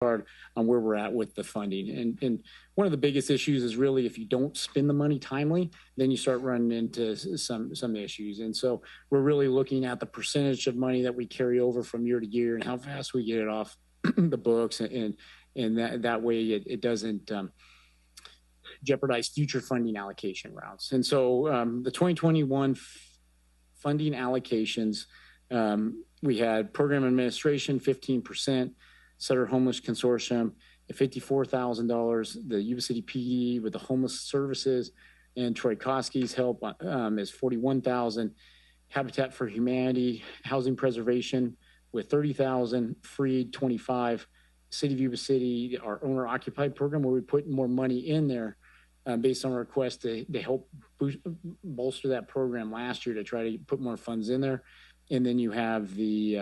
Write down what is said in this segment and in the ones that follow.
on where we're at with the funding. And one of the biggest issues is really if you don't spend the money timely, then you start running into some issues. And so we're really looking at the percentage of money that we carry over from year to year and how fast we get it off the books, and that way it doesn't jeopardize future funding allocation rounds. And so the 2021 funding allocations, we had program administration 15%, Sutter Homeless Consortium at $54,000, the Yuba City PD with the homeless services, and Troy Koski's help is $41,000. Habitat for Humanity, housing preservation with $30,000, Freed $25,000. City of Yuba City, our owner-occupied program, where we put more money in there based on a request to help bolster that program last year to try to put more funds in there. And then you have the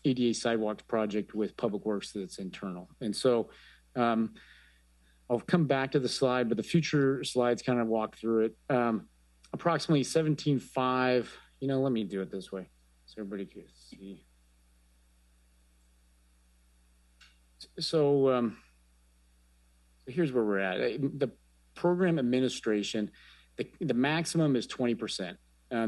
ADA sidewalks project with Public Works that's internal. And so I'll come back to the slide, but the future slides kind of walk through it. Approximately 17.5, let me do it this way so everybody can see. So here's where we're at. The program administration, the maximum is 20%.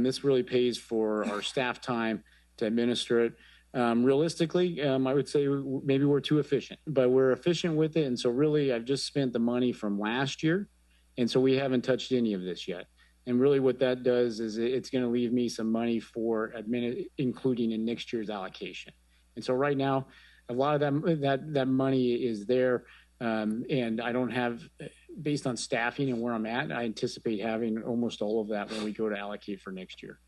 This really pays for our staff time to administer it. Realistically, I would say maybe we're too efficient, but we're efficient with it. And so really, I've just spent the money from last year. And so we haven't touched any of this yet. And really what that does is it's going to leave me some money for including in next year's allocation. And so right now, a lot of that money is there. And I don't have, based on staffing and where I'm at, I anticipate having almost all of that when we go to allocate for next year.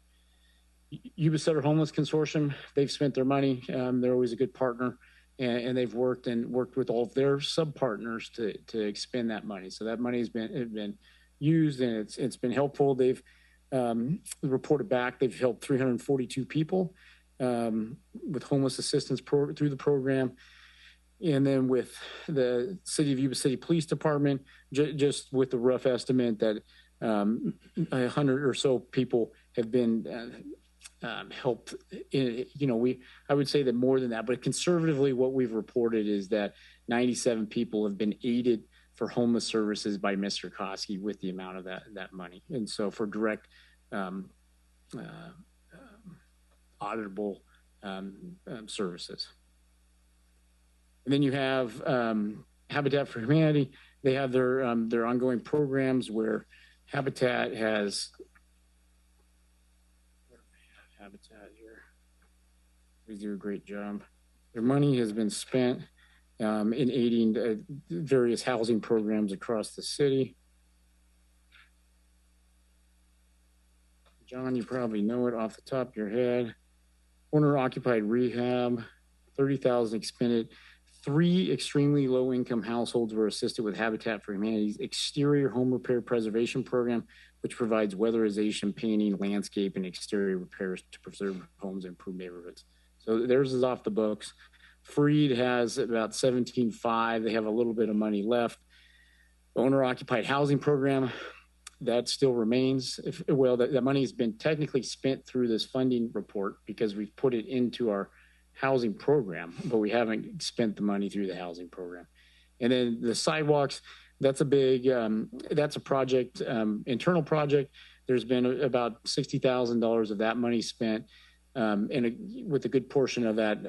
Yuba-Sutter Homeless Consortium, they've spent their money. They're always a good partner, and they've worked with all of their sub-partners to expend that money. So that money has been used, and it's been helpful. They've reported back. They've helped 342 people with homeless assistance through the program. And then with the City of Yuba City Police Department, just with the rough estimate that 100 or so people have been helped. I would say that more than that, but conservatively, what we've reported is that 97 people have been aided for homeless services by Mr. Koski with the amount of that money. And so for direct auditable services. And then you have Habitat for Humanity. They have their ongoing programs where Habitat has Habitat here. They do a great job. Their money has been spent in aiding various housing programs across the city. John, you probably know it off the top of your head. Owner-occupied rehab, $30,000 expended. 3 extremely low-income households were assisted with Habitat for Humanity's exterior home repair preservation program, which provides weatherization, painting, landscape, and exterior repairs to preserve homes and improve neighborhoods. So theirs is off the books. Freed has about 17.5. They have a little bit of money left. Owner-occupied housing program, that still remains. That money has been technically spent through this funding report because we've put it into our housing program, but we haven't spent the money through the housing program. And then the sidewalks, that's a big, that's a project, internal project. There's been about $60,000 of that money spent, with a good portion of that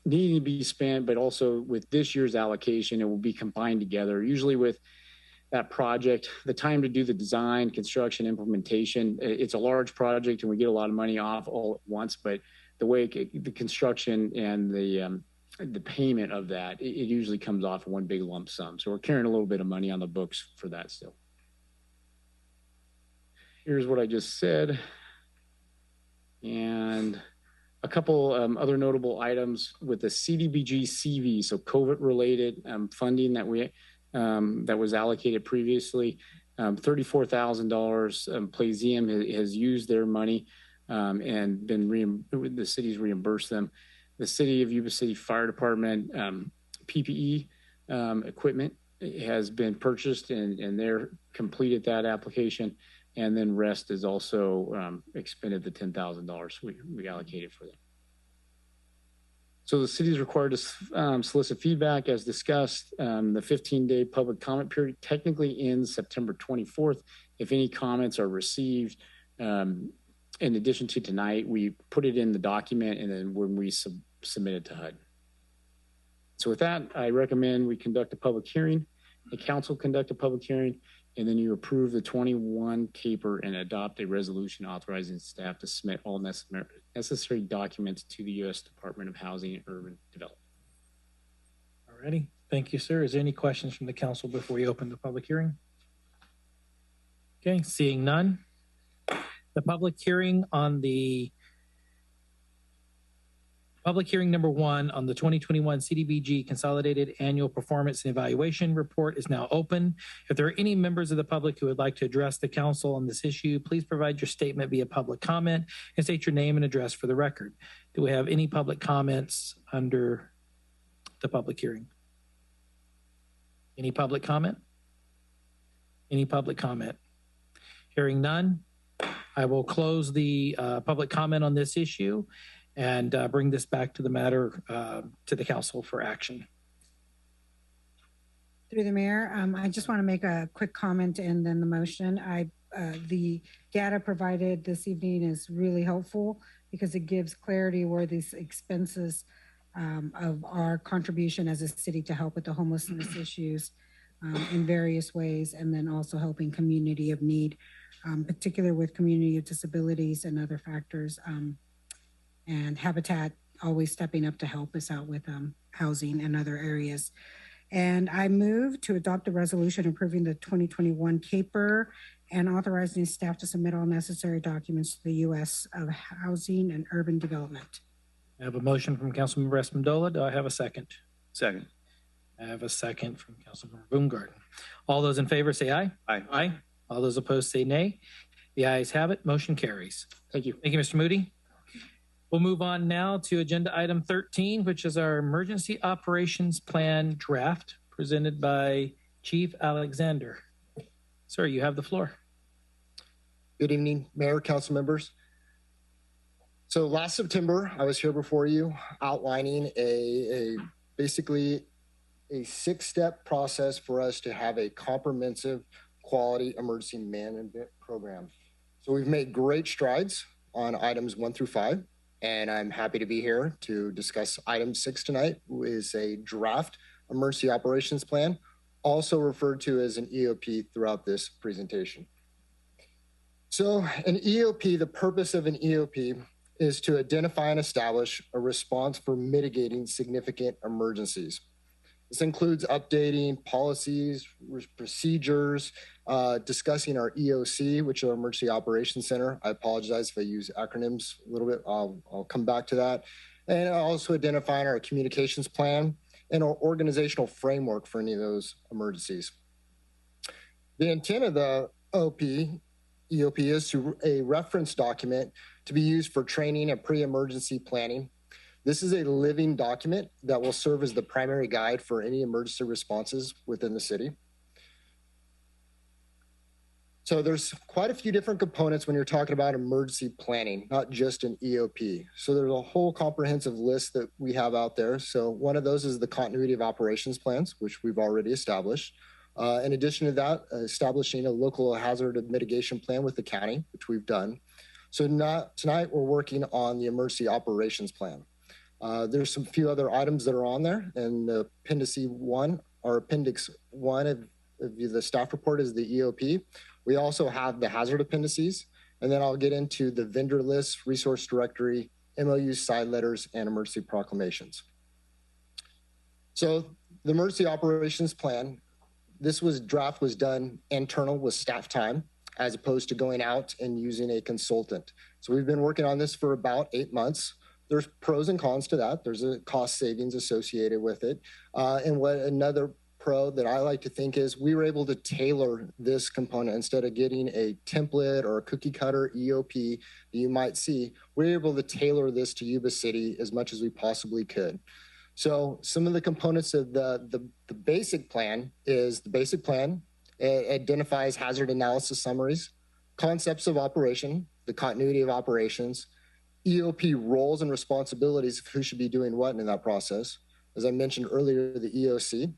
needing to be spent, but also with this year's allocation, it will be combined together. Usually with that project, the time to do the design, construction, implementation, it's a large project and we get a lot of money off all at once, but the way the construction and the payment of that, it usually comes off one big lump sum. So we're carrying a little bit of money on the books for that still. Here's what I just said. And a couple other notable items with the CDBG CV, so COVID-related funding that that was allocated previously. $34,000. Playzium has used their money and the city's reimbursed them. The City of Yuba City Fire Department PPE equipment has been purchased and they're completed that application. And then REST is also expended the $10,000 we allocated for them. So the city is required to solicit feedback as discussed. The 15-day public comment period technically ends September 24th. If any comments are received, in addition to tonight, we put it in the document and then when we submit it to HUD. So with that, I recommend we conduct a public hearing, the council conduct a public hearing, and then you approve the 21 CAPER and adopt a resolution authorizing staff to submit all necessary documents to the U.S. Department of Housing and Urban Development. All righty. Thank you, sir. Is there any questions from the council before we open the public hearing? Okay, seeing none. The public hearing number 1 on the 2021 CDBG Consolidated Annual Performance and Evaluation Report is now open. If there are any members of the public who would like to address the council on this issue, please provide your statement via public comment and state your name and address for the record. Do we have any public comments under the public hearing? Any public comment? Any public comment? Hearing none, I will close the public comment on this issue and bring this back to the matter to the council for action. Through the mayor, I just want to make a quick comment and then the motion. The data provided this evening is really helpful because it gives clarity where these expenses of our contribution as a city to help with the homelessness issues in various ways, and then also helping community of need, particularly with community of disabilities and other factors. And Habitat always stepping up to help us out with housing and other areas. And I move to adopt a resolution approving the 2021 CAPER and authorizing staff to submit all necessary documents to the U.S. of Housing and Urban Development. I have a motion from Councilmember Espandola. Do I have a second? Second. I have a second from Councilmember Boomgarden. All those in favor say aye. Aye. Aye. All those opposed say nay. The ayes have it. Motion carries. Thank you. Thank you, Mr. Moody. We'll move on now to agenda item 13, which is our emergency operations plan draft presented by Chief Alexander. Sir, you have the floor. Good evening, Mayor, council members. So last September, I was here before you outlining basically a 6-step process for us to have a comprehensive quality emergency management program. So we've made great strides on items 1 through 5. And I'm happy to be here to discuss item 6 tonight, which is a draft emergency operations plan, also referred to as an EOP throughout this presentation. So an EOP, the purpose of an EOP is to identify and establish a response for mitigating significant emergencies. This includes updating policies, procedures, discussing our EOC, which is our Emergency Operations Center. I apologize if I use acronyms a little bit. I'll come back to that. And also identifying our communications plan and our organizational framework for any of those emergencies. The intent of the EOP is a reference document to be used for training and pre-emergency planning. This is a living document that will serve as the primary guide for any emergency responses within the city. So there's quite a few different components when you're talking about emergency planning, not just an EOP. So there's a whole comprehensive list that we have out there. So one of those is the continuity of operations plans, which we've already established. In addition to that, establishing a local hazard mitigation plan with the county, which we've done. So tonight we're working on the emergency operations plan. There's some few other items that are on there, and the Appendix 1 of the staff report is the EOP. We also have the hazard appendices, and then I'll get into the vendor list, resource directory, MOU side letters, and emergency proclamations. So the emergency operations plan, draft was done internal with staff time, as opposed to going out and using a consultant. So we've been working on this for about 8 months. There's pros and cons to that. There's a cost savings associated with it. And what another pro that I like to think is we were able to tailor this component instead of getting a template or a cookie cutter EOP that you might see. We're able to tailor this to Yuba City as much as we possibly could. So some of the components of the basic plan is the basic plan. It identifies hazard analysis summaries, concepts of operation, the continuity of operations, EOP roles and responsibilities of who should be doing what in that process. As I mentioned earlier, the EOC,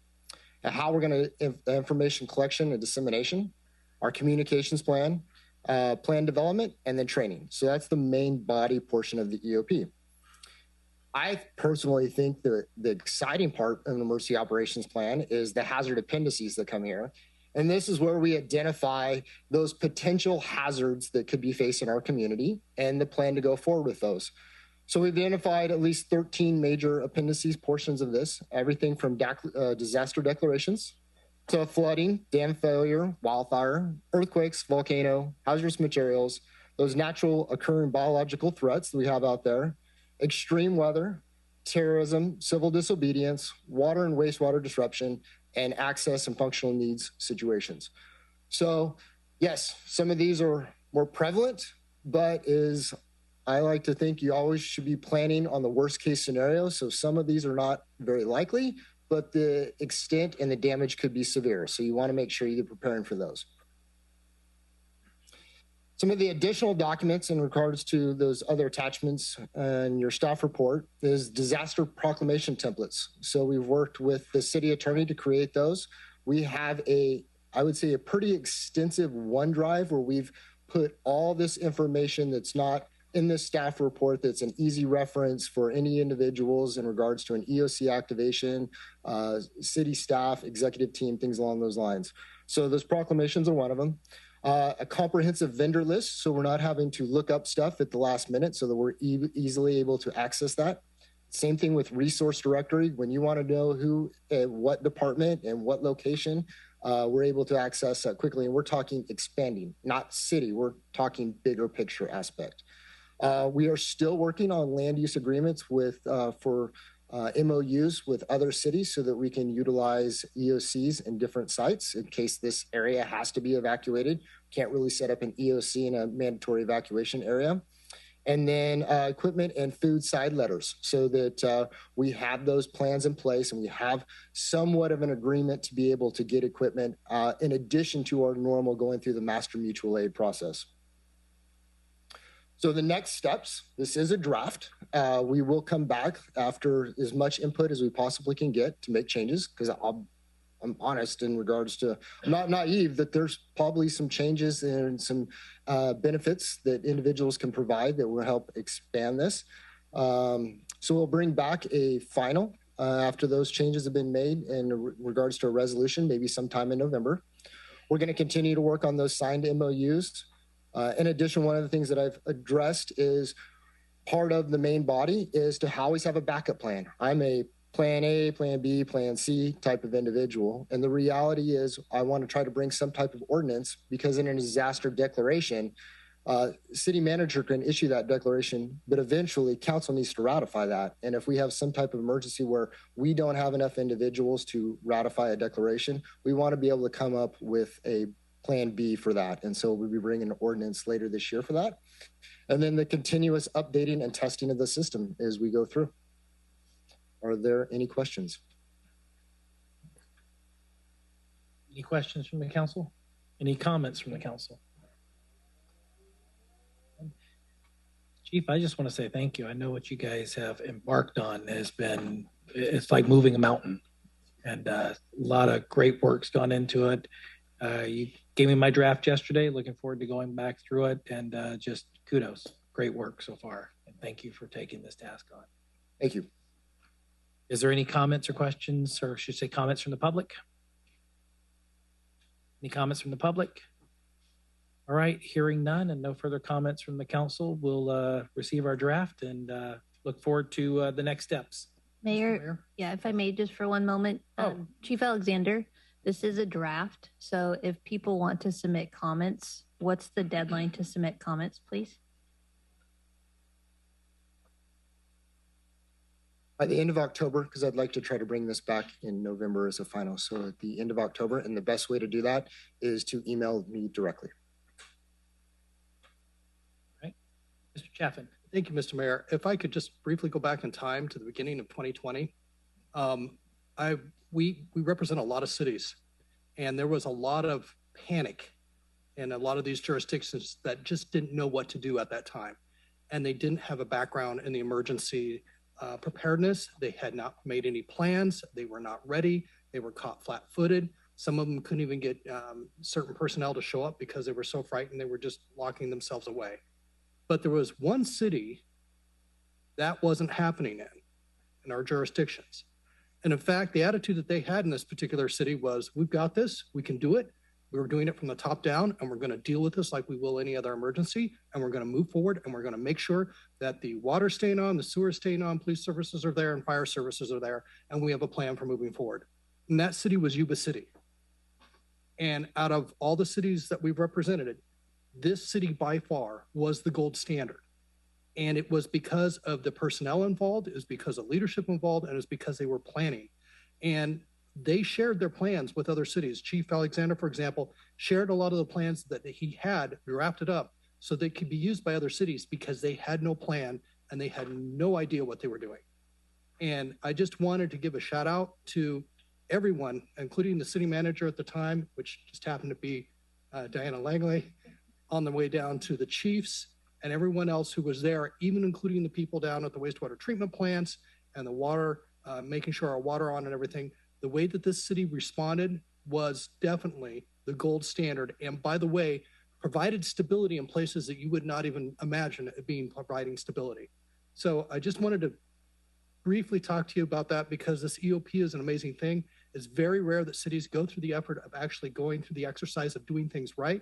and how we're going to information collection and dissemination, our communications plan, plan development, and then training. So that's the main body portion of the EOP. I personally think the exciting part of the emergency operations plan is the hazard appendices that come here. And this is where we identify those potential hazards that could be facing our community and the plan to go forward with those. So we've identified at least 13 major appendices portions of this, everything from disaster declarations to flooding, dam failure, wildfire, earthquakes, volcano, hazardous materials, those natural occurring biological threats that we have out there, extreme weather, terrorism, civil disobedience, water and wastewater disruption, and access and functional needs situations. So yes, some of these are more prevalent, but I like to think you always should be planning on the worst case scenario. So some of these are not very likely, but the extent and the damage could be severe. So you want to make sure you're preparing for those. Some of the additional documents in regards to those other attachments in your staff report is disaster proclamation templates. So we've worked with the city attorney to create those. We have I would say a pretty extensive OneDrive where we've put all this information that's not in the staff report, that's an easy reference for any individuals in regards to an EOC activation, city staff, executive team, things along those lines. So those proclamations are one of them. A comprehensive vendor list, so we're not having to look up stuff at the last minute, so that we're easily able to access that. Same thing with resource directory. When you want to know who, what department and what location, we're able to access that quickly. And we're talking expanding, not city. We're talking bigger picture aspect. We are still working on land use agreements for MOUs with other cities so that we can utilize EOCs in different sites in case this area has to be evacuated. Can't really set up an EOC in a mandatory evacuation area. And then equipment and food side letters so that we have those plans in place and we have somewhat of an agreement to be able to get equipment in addition to our normal going through the master mutual aid process. So the next steps, this is a draft. We will come back after as much input as we possibly can get to make changes, because I'm honest in regards to, I'm not naive that there's probably some changes and some benefits that individuals can provide that will help expand this. So we'll bring back a final after those changes have been made in regards to a resolution, maybe sometime in November. We're going to continue to work on those signed MOUs. In addition, one of the things that I've addressed is part of the main body is to always have a backup plan. I'm a plan A, plan B, plan C type of individual. And the reality is I want to try to bring some type of ordinance, because in a disaster declaration, city manager can issue that declaration, but eventually council needs to ratify that. And if we have some type of emergency where we don't have enough individuals to ratify a declaration, we want to be able to come up with a plan B for that. And so we'll be bringing an ordinance later this year for that. And then the continuous updating and testing of the system as we go through. Are there any questions? Any questions from the council? Any comments from the council? Chief, I just want to say thank you. I know what you guys have embarked on has been, it's like moving a mountain, and a lot of great work's gone into it. You gave me my draft yesterday. Looking forward to going back through it, and just kudos. Great work so far. And thank you for taking this task on. Thank you. Is there any comments or questions, or should I say comments from the public? Any comments from the public? All right, hearing none and no further comments from the council, we'll receive our draft and look forward to the next steps. Mayor, yeah, if I may, just for one moment. Chief Alexander, this is a draft, so if people want to submit comments, what's the deadline to submit comments, please? By the end of October, because I'd like to try to bring this back in November as a final. So at the end of October, and the best way to do that is to email me directly. All right. Mr. Chaffin. Thank you, Mr. Mayor. If I could just briefly go back in time to the beginning of 2020. We represent a lot of cities, and there was a lot of panic in a lot of these jurisdictions that just didn't know what to do at that time. and they didn't have a background in the emergency preparedness. They had not made any plans. They were not ready. They were caught flat-footed. Some of them couldn't even get certain personnel to show up because they were so frightened they were just locking themselves away. But there was one city that wasn't happening in our jurisdictions. And in fact, the attitude that they had in this particular city was, we've got this, we can do it. We were doing it from the top down, and we're going to deal with this like we will any other emergency. And we're going to move forward, and we're going to make sure that the water's staying on, the sewer's staying on, police services are there, and fire services are there. And we have a plan for moving forward. And that city was Yuba City. And out of all the cities that we've represented, this city by far was the gold standard. And it was because of the personnel involved, it was because of leadership involved, and it was because they were planning. And they shared their plans with other cities. Chief Alexander, for example, shared a lot of the plans that he had drafted up so they could be used by other cities because they had no plan and they had no idea what they were doing. And I just wanted to give a shout out to everyone, including the city manager at the time, which just happened to be Diana Langley, on the way down to the chiefs and everyone else who was there, even including the people down at the wastewater treatment plants and the water, making sure our water on and everything. The way that this city responded was definitely the gold standard. And by the way, provided stability in places that you would not even imagine it being providing stability. So I just wanted to briefly talk to you about that because this EOP is an amazing thing. It's very rare that cities go through the effort of actually going through the exercise of doing things right.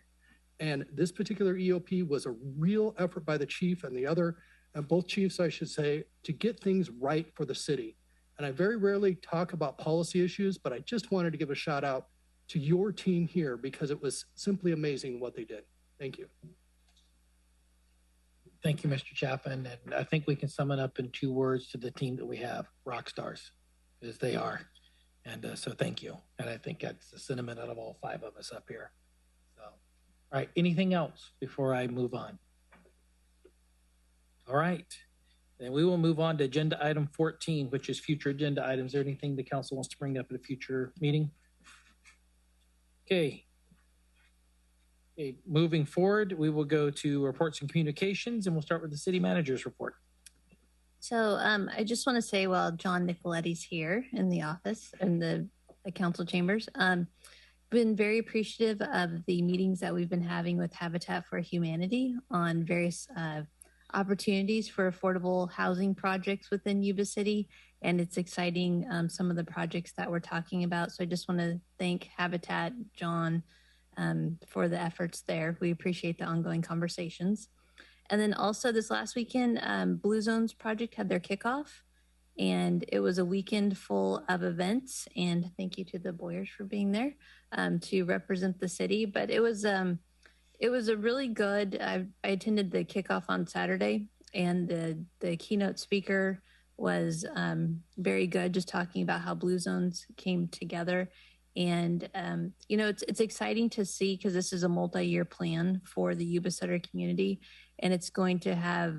And this particular EOP was a real effort by the chief and the other, and both chiefs, I should say, to get things right for the city. And I very rarely talk about policy issues, but I just wanted to give a shout out to your team here because it was simply amazing what they did. Thank you. Thank you, Mr. Chapman. And I think we can sum it up in 2 words to the team that we have, rock stars, as they are. And so thank you. And I think that's the sentiment out of all 5 of us up here. So, all right, anything else before I move on? All right. Then we will move on to agenda item 14, which is future agenda items. Is there anything the council wants to bring up at a future meeting? Okay. Okay, moving forward, we will go to reports and communications, and we'll start with the city manager's report. So I just want to say while John Nicoletti's here in the office, in the council chambers, been very appreciative of the meetings that we've been having with Habitat for Humanity on various opportunities for affordable housing projects within Yuba City. And it's exciting, some of the projects that we're talking about. So I just want to thank Habitat, John, for the efforts there. We appreciate the ongoing conversations. And then also this last weekend, Blue Zones Project had their kickoff, and it was a weekend full of events. And thank you to the Boyers for being there to represent the city. But it was a really good, I attended the kickoff on Saturday, and the keynote speaker was very good, just talking about how Blue Zones came together. And, you know, it's exciting to see because this is a multi-year plan for the Yuba-Sutter community, and it's going to have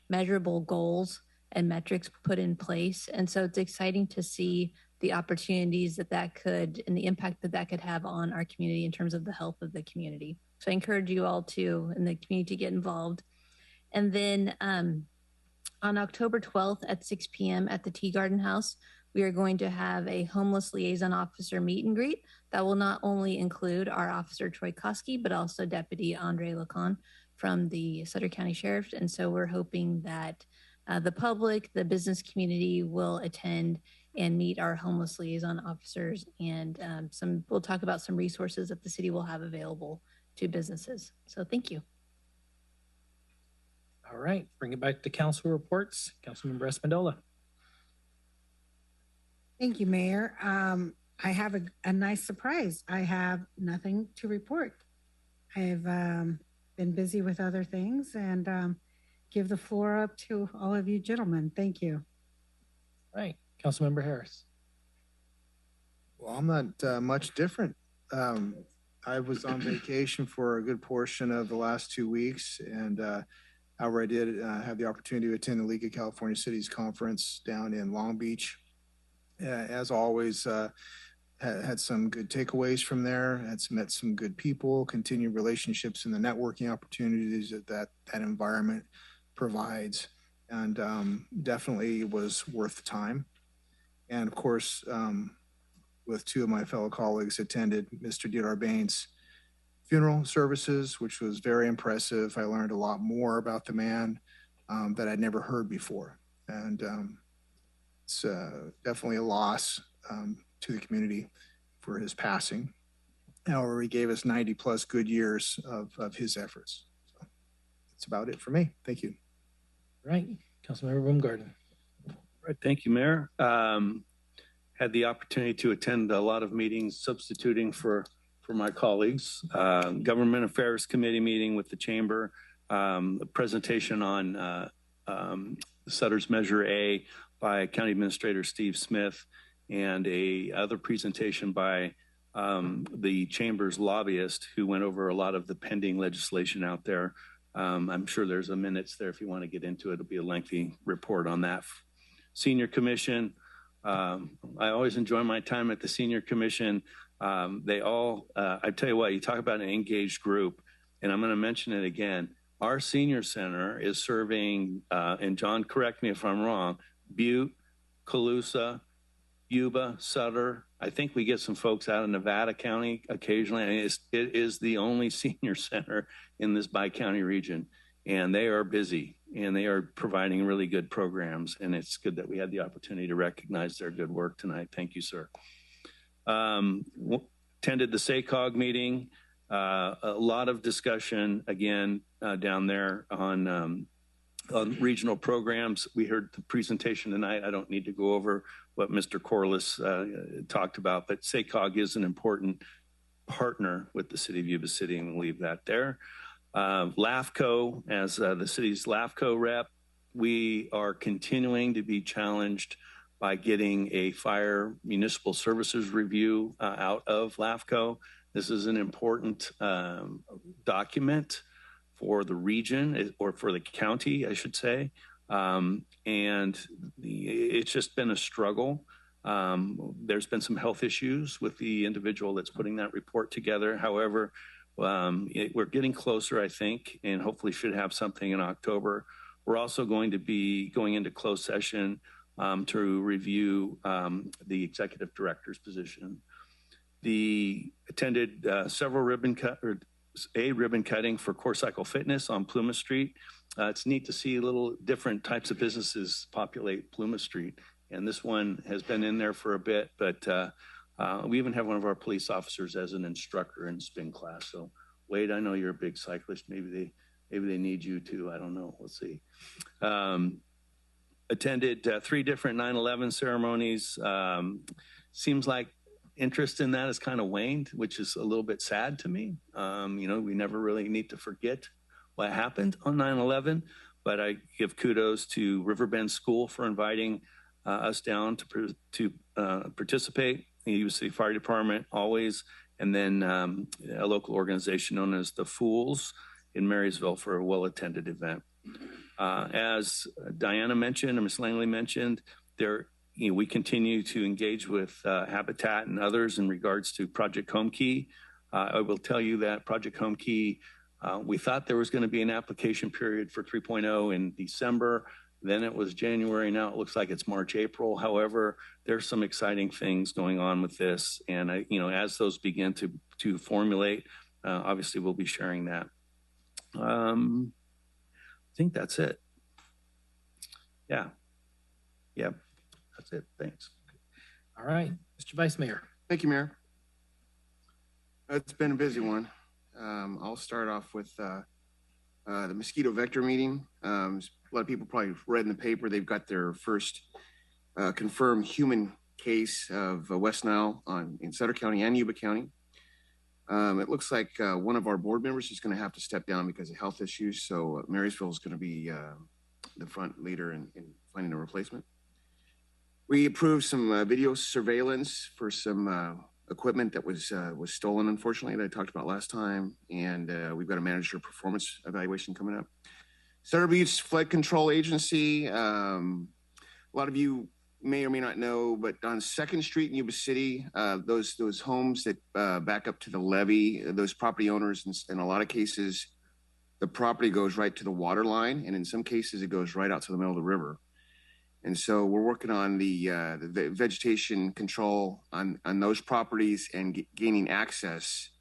measurable goals and metrics put in place. And so it's exciting to see the opportunities that could and the impact that could have on our community in terms of the health of the community. So I encourage you all to, in the community, to get involved. And then on October 12th at 6 p.m. at the Tea Garden House, we are going to have a homeless liaison officer meet and greet that will not only include our officer Troy Koski, but also Deputy Andre Lacan from the Sutter County Sheriff. And so we're hoping that the public, the business community will attend and meet our homeless liaison officers. And we'll talk about some resources that the city will have available to businesses. So thank you. All right, bring it back to council reports. Councilmember Espandola. Thank you, Mayor. I have a nice surprise. I have nothing to report. I've been busy with other things, and give the floor up to all of you gentlemen. Thank you. All right, Councilmember Harris. Well, I'm not much different. I was on vacation for a good portion of the last 2 weeks, and however, I did have the opportunity to attend the League of California Cities Conference down in Long Beach. As always, had some good takeaways from there, met some good people, continued relationships and the networking opportunities that environment provides, and definitely was worth the time. And of course, with two of my fellow colleagues, attended Mr. D'Arbain's funeral services, which was very impressive. I learned a lot more about the man that I'd never heard before. And it's definitely a loss to the community for his passing. However, he gave us 90 plus good years of his efforts. So that's about it for me. Thank you. All right, Councilmember Baumgarten. Right, thank you, Mayor. Had the opportunity to attend a lot of meetings substituting for my colleagues. Government Affairs Committee meeting with the Chamber, a presentation on Sutter's Measure A by County Administrator Steve Smith, and a other presentation by the Chamber's lobbyist who went over a lot of the pending legislation out there. I'm sure there's a minutes there if you want to get into it. It'll be a lengthy report on that. Senior Commission. I always enjoy my time at the Senior Commission. They all, I tell you what, you talk about an engaged group, and I'm going to mention it again. Our Senior Center is serving, and John, correct me if I'm wrong, Butte, Colusa, Yuba-Sutter. I think we get some folks out of Nevada County occasionally. I mean, it is the only senior center in this bi-county region, and they are busy, and they are providing really good programs, and it's good that we had the opportunity to recognize their good work tonight. Thank you, sir. Attended the SACOG meeting. A lot of discussion, again, down there on regional programs. We heard the presentation tonight. I don't need to go over what Mr. Corliss talked about, but SACOG is an important partner with the city of Yuba City, and we'll leave that there. LAFCO, as the city's LAFCO rep, we are continuing to be challenged by getting a fire municipal services review out of LAFCO. This is an important document for the region, or for the county, I should say. And it's just been a struggle. There's been some health issues with the individual that's putting that report together. However, we're getting closer, I think, and hopefully should have something in October. We're also going to be going into closed session to review the executive director's position. Attended several ribbon cutting for Core Cycle Fitness on Plumas Street. It's neat to see little different types of businesses populate Plumas Street. And this one has been in there for a bit, but we even have one of our police officers as an instructor in spin class. So Wade, I know you're a big cyclist. Maybe they need you too. I don't know. We'll see. Attended 3 different 9/11 ceremonies. Seems like interest in that has kind of waned, which is a little bit sad to me. You know, we never really need to forget what happened on 9/11, but I give kudos to Riverbend School for inviting us down to participate. The Yuba City Fire Department always, and then a local organization known as the Fools in Marysville for a well-attended event. As Diana mentioned, or Ms. Langley mentioned, we continue to engage with Habitat and others in regards to Project Home Key. I will tell you that Project Home Key, we thought there was going to be an application period for 3.0 in December. Then it was January. Now it looks like it's March, April. However, there's some exciting things going on with this. And as those begin to formulate, obviously we'll be sharing that. I think that's it. Yeah. That's it. Thanks. All right, Mr. Vice Mayor. Thank you, Mayor. It's been a busy one. I'll start off with the mosquito vector meeting. A lot of people probably read in the paper, they've got their first confirmed human case of West Nile in Sutter County and Yuba County. It looks like one of our board members is going to have to step down because of health issues. So Marysville is going to be the front leader in finding a replacement. We approved some video surveillance for some equipment that was stolen, unfortunately, that I talked about last time. And we've got a manager performance evaluation coming up. Sutter Beach Flood Control Agency. A lot of you may or may not know, but on 2nd Street in Yuba City, those homes that back up to the levee, those property owners in a lot of cases the property goes right to the water line, and in some cases it goes right out to the middle of the river. And so we're working on the vegetation control on those properties and gaining access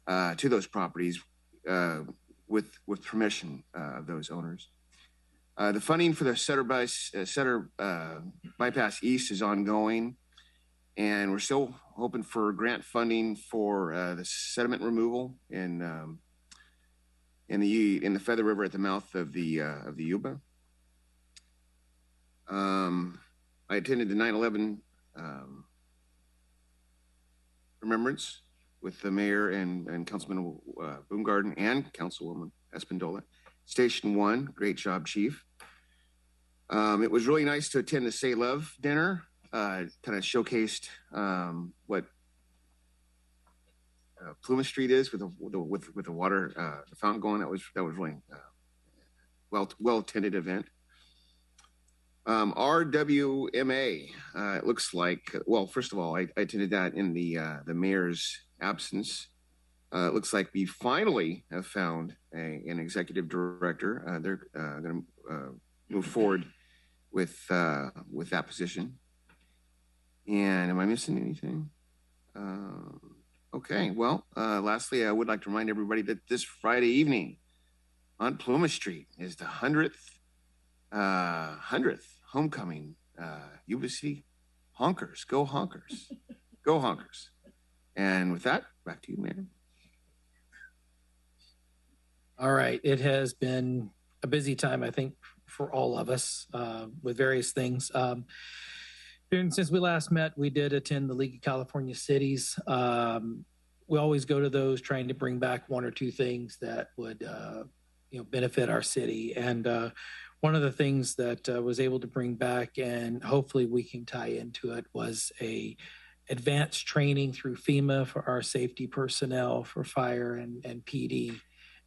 to those properties with permission of those owners. The funding for the Setter bypass east is ongoing, and we're still hoping for grant funding for the sediment removal in the Feather River at the mouth of the Yuba. I attended the 9/11 remembrance with the mayor and Councilman Boomgarden and Councilwoman Espindola. Station 1, great job, Chief. It was really nice to attend the Say Love dinner. Kind of showcased what Plumas Street is with the water, the fountain going. That was really well attended event. RWMA, it looks like, well, first of all, I attended that in the mayor's absence. It looks like we finally have found an executive director. They're going to move forward with that position. And am I missing anything? Okay, well, lastly, I would like to remind everybody that this Friday evening on Plumas Street is the 100th homecoming. Yuba City Honkers, go Honkers, go Honkers. And with that, back to you, Mayor. All right, it has been a busy time, I think, for all of us with various things. Since we last met, we did attend the League of California Cities. We always go to those trying to bring back one or two things that would benefit our city. And one of the things that was able to bring back, and hopefully we can tie into it, was a advanced training through FEMA for our safety personnel for fire and PD.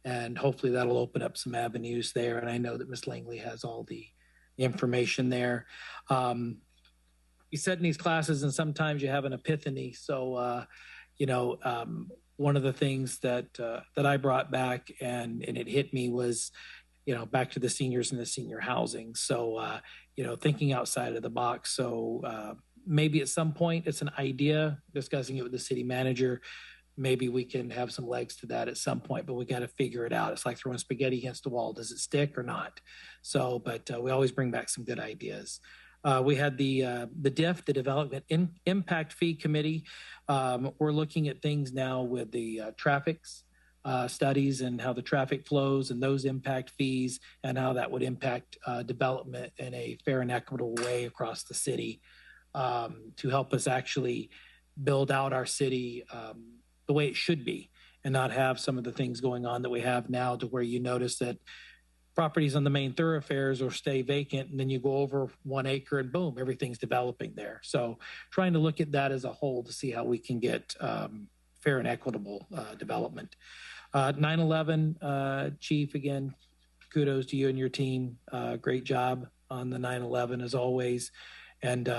And hopefully that'll open up some avenues there. And I know that Ms. Langley has all the information there. You sit in these classes and sometimes you have an epiphany. So, one of the things that I brought back and it hit me was, back to the seniors and the senior housing. So, thinking outside of the box. So maybe at some point it's an idea, discussing it with the city manager. Maybe we can have some legs to that at some point, but we got to figure it out. It's like throwing spaghetti against the wall. Does it stick or not? So, but we always bring back some good ideas. We had the DIF, the Development Impact Fee Committee. We're looking at things now with the traffics studies and how the traffic flows and those impact fees and how that would impact development in a fair and equitable way across the city to help us actually build out our city the way it should be and not have some of the things going on that we have now, to where you notice that properties on the main thoroughfares will stay vacant, and then you go over 1 acre and boom, everything's developing there. So trying to look at that as a whole to see how we can get fair and equitable development. 9/11, Chief, again, kudos to you and your team. Great job on the 9/11 as always. And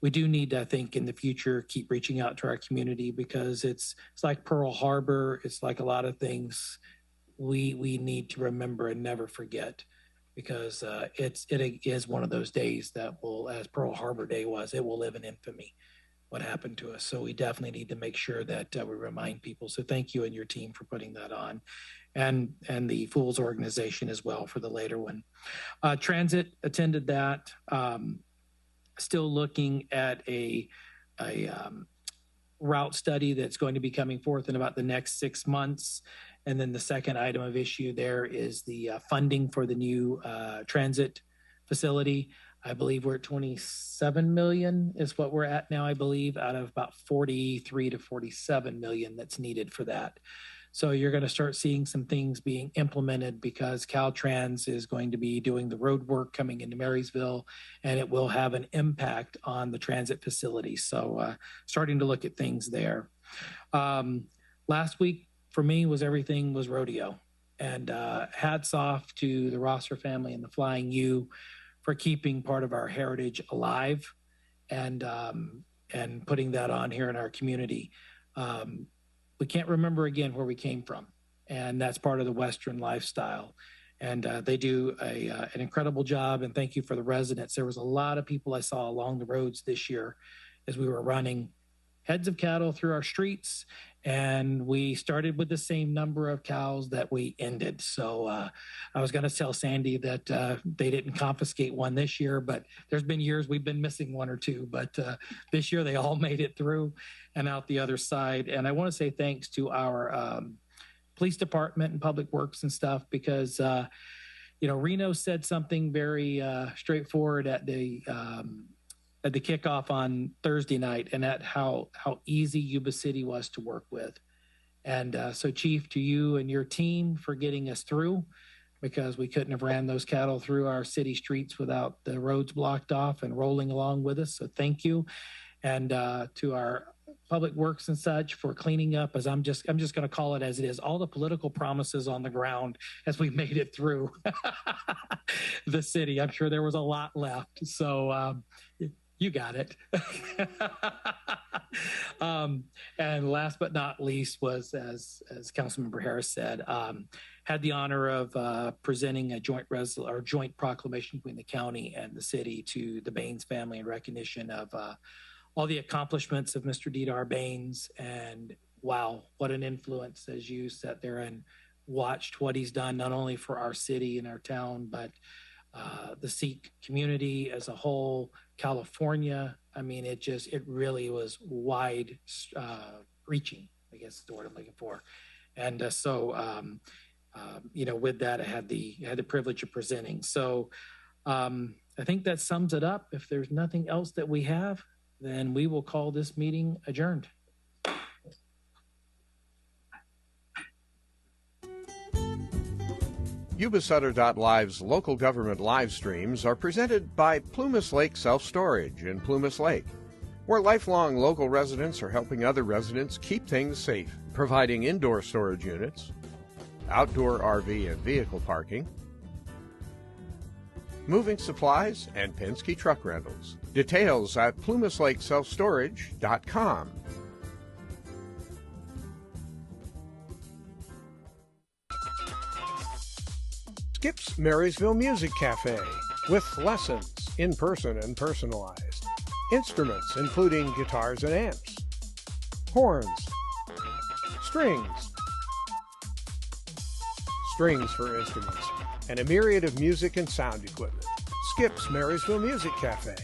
we do need to, I think, in the future, keep reaching out to our community, because it's like Pearl Harbor. It's like a lot of things we need to remember and never forget, because it is one of those days that will, as Pearl Harbor Day was, it will live in infamy, what happened to us. So we definitely need to make sure that we remind people. So thank you and your team for putting that on, and the Fools organization as well for the later one. Transit attended that. Still looking at a route study that's going to be coming forth in about the next 6 months. And then the second item of issue there is the funding for the new transit facility. I believe we're at 27 million is what we're at now, I believe, out of about 43 to 47 million that's needed for that. So you're going to start seeing some things being implemented, because Caltrans is going to be doing the road work coming into Marysville, and it will have an impact on the transit facility. So starting to look at things there. Last week for me everything was rodeo, and hats off to the Rosser family and the Flying U for keeping part of our heritage alive and putting that on here in our community. We can't remember again where we came from. and that's part of the Western lifestyle. And they do an incredible job, and thank you for the residents. There was a lot of people I saw along the roads this year as we were running heads of cattle through our streets, and we started with the same number of cows that we ended. So I was going to tell Sandy that they didn't confiscate one this year, but there's been years we've been missing one or two, but this year they all made it through and out the other side. And I want to say thanks to our police department and public works and stuff, because Reno said something very straightforward at the kickoff on Thursday night, and at how easy Yuba City was to work with. And so Chief, to you and your team for getting us through, because we couldn't have ran those cattle through our city streets without the roads blocked off and rolling along with us. So thank you. And to our public works and such for cleaning up, as I'm just going to call it as it is, all the political promises on the ground as we made it through the city. I'm sure there was a lot left. So you got it. And last but not least was, as Councilmember Harris said, had the honor of presenting a joint proclamation between the county and the city to the Baines family in recognition of all the accomplishments of Mr. Dedar Baines. And wow, what an influence as you sat there and watched what he's done, not only for our city and our town, but the Sikh community as a whole, California. I mean, it really was wide reaching, I guess is the word I'm looking for. And so with that, I had the privilege of presenting. So I think that sums it up. If there's nothing else that we have, then we will call this meeting adjourned. Yuba-Sutter.live's local government live streams are presented by Plumas Lake Self-Storage in Plumas Lake, where lifelong local residents are helping other residents keep things safe, providing indoor storage units, outdoor RV and vehicle parking, moving supplies, and Penske truck rentals. Details at plumaslakeselfstorage.com. Skip's Marysville Music Cafe, with lessons in person and personalized. Instruments including guitars and amps, horns, strings for instruments, and a myriad of music and sound equipment. Skip's Marysville Music Cafe.